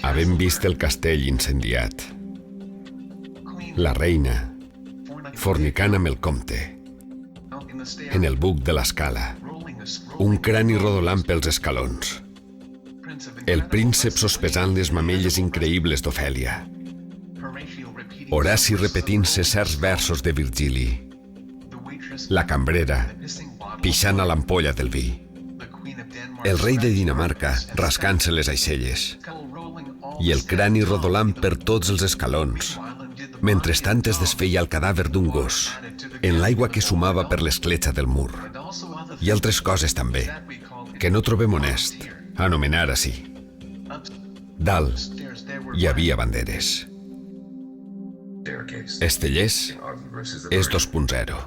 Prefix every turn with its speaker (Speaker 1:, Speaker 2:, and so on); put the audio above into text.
Speaker 1: Havent vist el castell incendiat, la reina fornicant amb el comte, en el buc de l'escala, un crani rodolant pels escalons, el príncep sospesant les mamelles increïbles d'Ofèlia, Horaci repetint-se certs versos de Virgili, la cambrera pixant a l'ampolla del vi, el rei de Dinamarca rascant-se les aixelles i el crani rodolant per tots els escalons, mentrestant es desfeia el cadàver d'un gos en l'aigua que sumava per l'escletxa del mur. I altres coses també, que no trobem honest anomenar així. Dalt hi havia banderes. Estellers és 2.0.